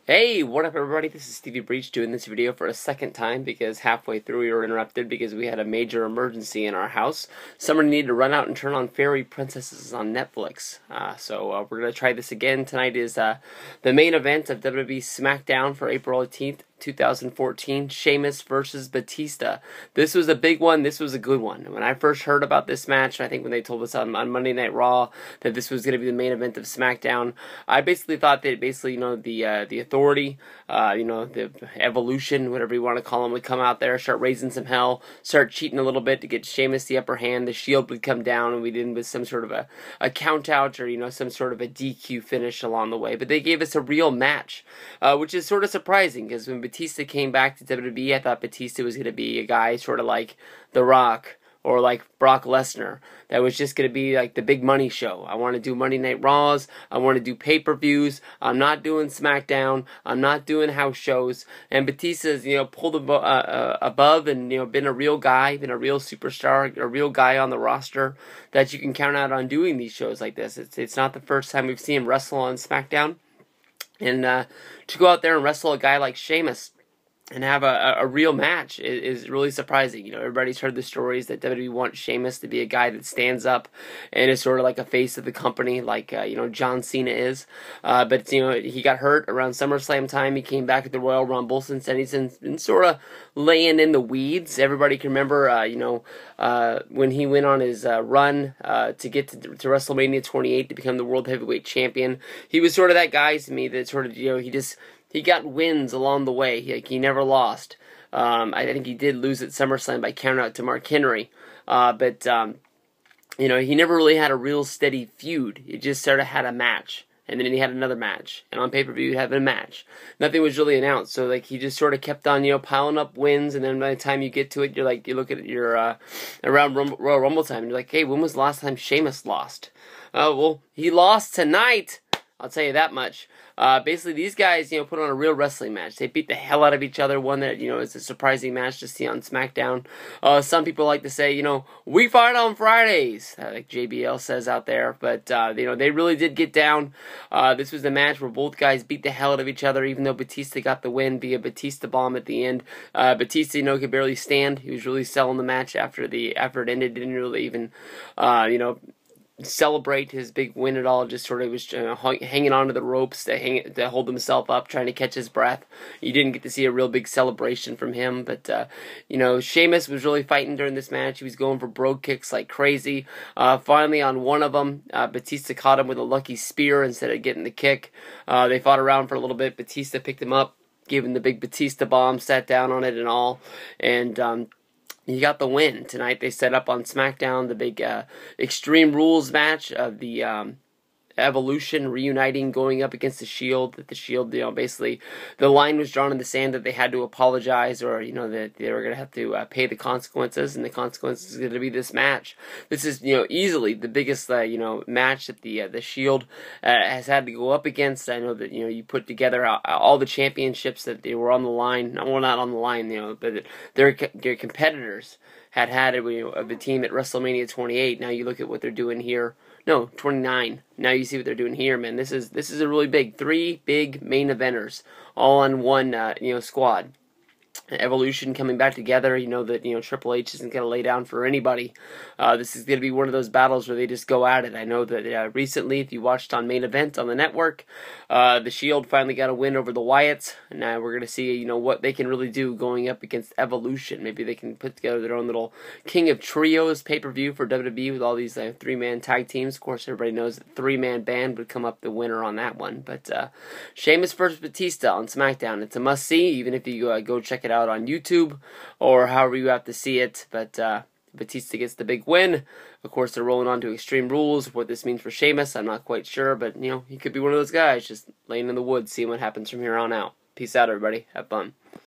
Hey, what up everybody, this is Stevie Breach doing this video for a second time because halfway through we were interrupted because we had a major emergency in our house. Someone needed to run out and turn on Fairy Princesses on Netflix. So we're going to try this again. Tonight is the main event of WWE SmackDown for April 18th. 2014, Sheamus versus Batista. This was a big one. This was a good one. When I first heard about this match, I think when they told us on Monday Night Raw that this was going to be the main event of SmackDown, I basically thought that the Authority, the Evolution, whatever you want to call them, would come out there, start raising some hell, start cheating a little bit to get Sheamus the upper hand. The Shield would come down, and we'd end with some sort of a count out or some sort of a DQ finish along the way. But they gave us a real match, which is sort of surprising because when Batista came back to WWE, I thought Batista was going to be a guy sort of like The Rock or like Brock Lesnar that was just going to be like the big money show. I want to do Monday Night Raws. I want to do pay-per-views. I'm not doing SmackDown. I'm not doing house shows. And Batista's, pulled above and, been a real guy, been a real superstar, a real guy on the roster that you can count out on doing these shows like this. It's not the first time we've seen him wrestle on SmackDown. And to go out there and wrestle a guy like Sheamus and have a real match is really surprising. Everybody's heard the stories that WWE wants Sheamus to be a guy that stands up and is sort of like a face of the company, like John Cena is. But he got hurt around SummerSlam time. He came back at the Royal Rumble. Since then, he's been sort of laying in the weeds. Everybody can remember, when he went on his run to get to WrestleMania 28 to become the World Heavyweight Champion. He was sort of that guy to me that sort of, he got wins along the way. He never lost. I think he did lose at SummerSlam by count out to Mark Henry. But he never really had a real steady feud. He just sort of had a match. And then he had another match. And on pay-per-view, he'd have a match. Nothing was really announced. So, he just sort of kept on, piling up wins. And then by the time you get to it, you look at your, around Royal Rumble time, and you're like, hey, when was the last time Sheamus lost? Well, he lost tonight. I'll tell you that much. Basically, these guys, put on a real wrestling match. They beat the hell out of each other. One that, is a surprising match to see on SmackDown. Some people like to say, we fight on Fridays, like JBL says out there. But, they really did get down. This was the match where both guys beat the hell out of each other, even though Batista got the win via Batista bomb at the end. Batista, could barely stand. He was really selling the match after it ended. Didn't really even, celebrate his big win at all. Just sort of was hanging onto the ropes to hold himself up, trying to catch his breath. You didn't get to see a real big celebration from him, but Sheamus was really fighting during this match. He was going for brogue kicks like crazy. Finally, on one of them, Batista caught him with a lucky spear instead of getting the kick. They fought around for a little bit. Batista picked him up, gave him the big Batista bomb, sat down on it and all, and he got the win. Tonight they set up on SmackDown the big Extreme Rules match of the Evolution reuniting, going up against the Shield. That the Shield, basically the line was drawn in the sand that they had to apologize, or that they were going to have to pay the consequences, and the consequences is going to be this match. This is easily the biggest match that the Shield has had to go up against. I know that you put together all the championships that they were on the line. Well, not on the line, but their competitors had it of the team at WrestleMania 28. Now you look at what they're doing here. No, 29. Now you see what they're doing here, man. This is a really big, 3 big main eventers all on one squad. Evolution coming back together. That Triple H isn't going to lay down for anybody. This is going to be one of those battles where they just go at it. I know that recently, if you watched on Main Event on the network, the Shield finally got a win over the Wyatts, and now we're going to see what they can really do going up against Evolution. Maybe they can put together their own little King of Trios pay-per-view for WWE with all these 3-man tag teams. Of course, everybody knows that 3-man band would come up the winner on that one. But Sheamus versus Batista on SmackDown. It's a must-see, even if you go check it out on YouTube or however you have to see it. But Batista gets the big win. Of course, they're rolling on to Extreme Rules. What this means for Sheamus, I'm not quite sure, but he could be one of those guys just laying in the woods, seeing what happens from here on out. Peace out, everybody. Have fun.